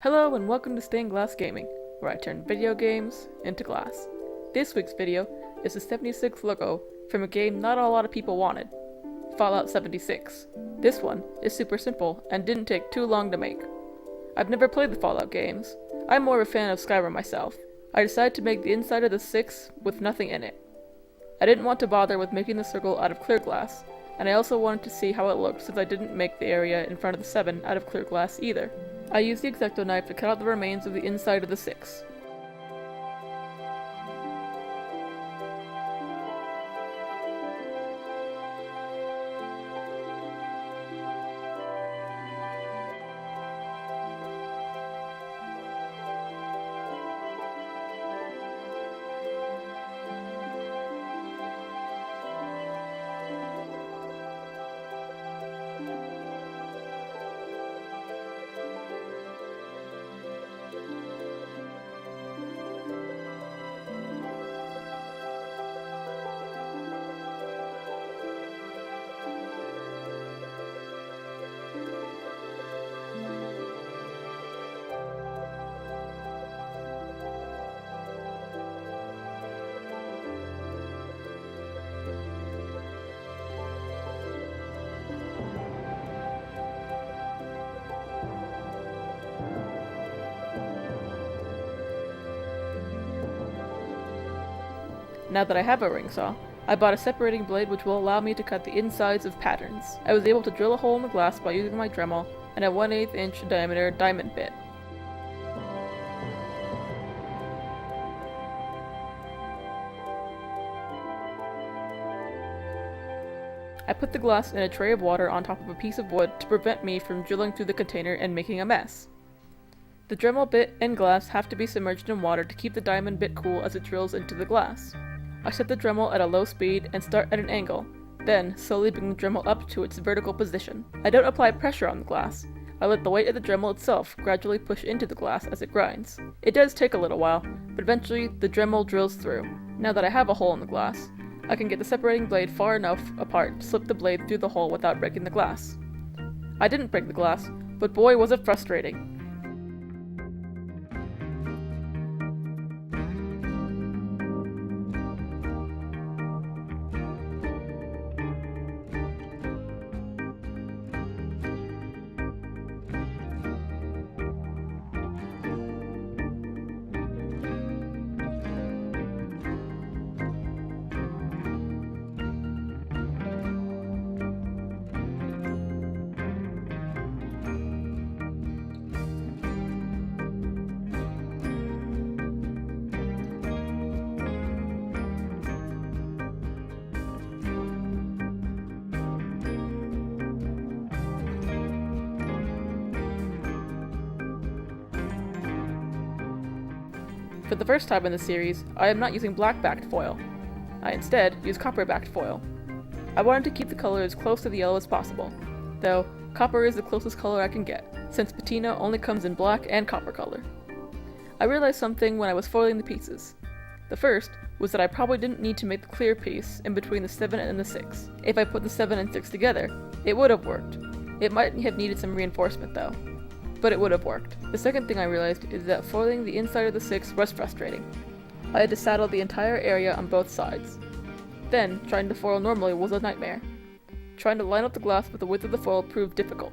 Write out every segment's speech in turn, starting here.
Hello and welcome to Stained Glass Gaming, where I turn video games into glass. This week's video is the 76th logo from a game not a lot of people wanted, Fallout 76. This one is super simple and didn't take too long to make. I've never played the Fallout games. I'm more of a fan of Skyrim myself. I decided to make the inside of the 6 with nothing in it. I didn't want to bother with making the circle out of clear glass, and I also wanted to see how it looked since I didn't make the area in front of the 7 out of clear glass either. I used the X-Acto knife to cut out the remains of the inside of the 6. Now that I have a ring saw, I bought a separating blade which will allow me to cut the insides of patterns. I was able to drill a hole in the glass by using my Dremel and a 1/8 inch diameter diamond bit. I put the glass in a tray of water on top of a piece of wood to prevent me from drilling through the container and making a mess. The Dremel bit and glass have to be submerged in water to keep the diamond bit cool as it drills into the glass. I set the Dremel at a low speed and start at an angle, then slowly bring the Dremel up to its vertical position. I don't apply pressure on the glass. I let the weight of the Dremel itself gradually push into the glass as it grinds. It does take a little while, but eventually the Dremel drills through. Now that I have a hole in the glass, I can get the separating blade far enough apart to slip the blade through the hole without breaking the glass. I didn't break the glass, but boy was it frustrating. For the first time in the series, I am not using black-backed foil. I instead use copper-backed foil. I wanted to keep the color as close to the yellow as possible, though copper is the closest color I can get, since patina only comes in black and copper color. I realized something when I was foiling the pieces. The first was that I probably didn't need to make the clear piece in between the 7 and the 6. If I put the 7 and 6 together, it would have worked. It might have needed some reinforcement though, but it would have worked. The second thing I realized is that foiling the inside of the 6 was frustrating. I had to saddle the entire area on both sides. Then, trying to foil normally was a nightmare. Trying to line up the glass with the width of the foil proved difficult.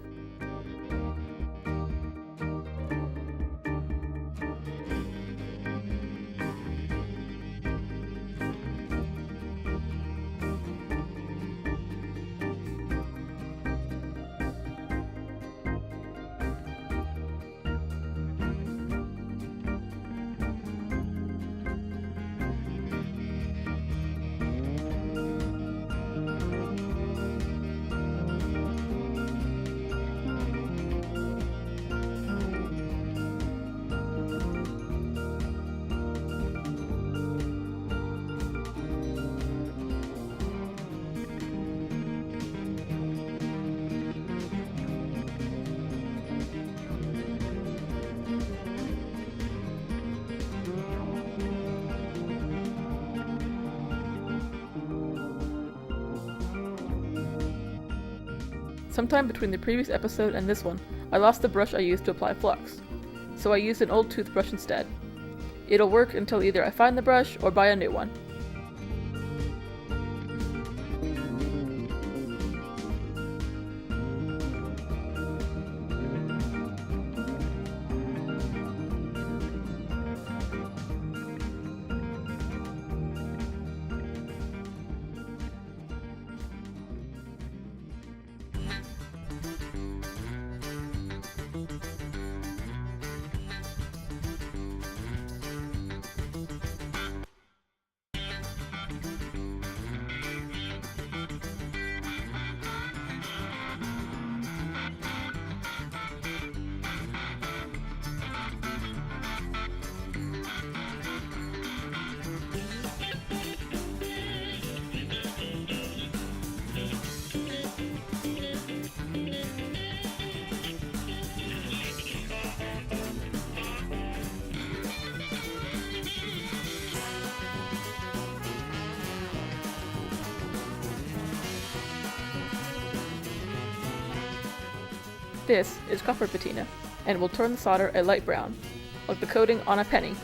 Sometime between the previous episode and this one, I lost the brush I used to apply flux. so I used an old toothbrush instead. It'll work until either I find the brush or buy a new one. This is copper patina, and will turn the solder a light brown, like the coating on a penny.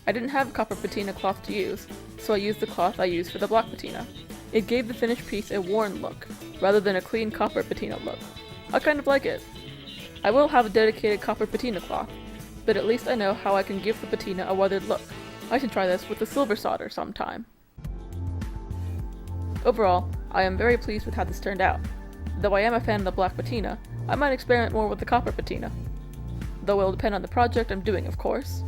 I didn't have copper patina cloth to use, so I used the cloth I used for the black patina. It gave the finished piece a worn look, rather than a clean copper patina look. I kind of like it. I will have a dedicated copper patina cloth, but at least I know how I can give the patina a weathered look. I should try this with the silver solder sometime. Overall, I am very pleased with how this turned out. Though I am a fan of the black patina, I might experiment more with the copper patina. Though it will depend on the project I'm doing, of course.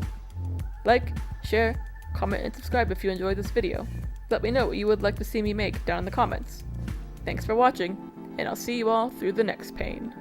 Like, share, comment, and subscribe if you enjoyed this video. Let me know what you would like to see me make down in the comments. Thanks for watching, and I'll see you all through the next pane.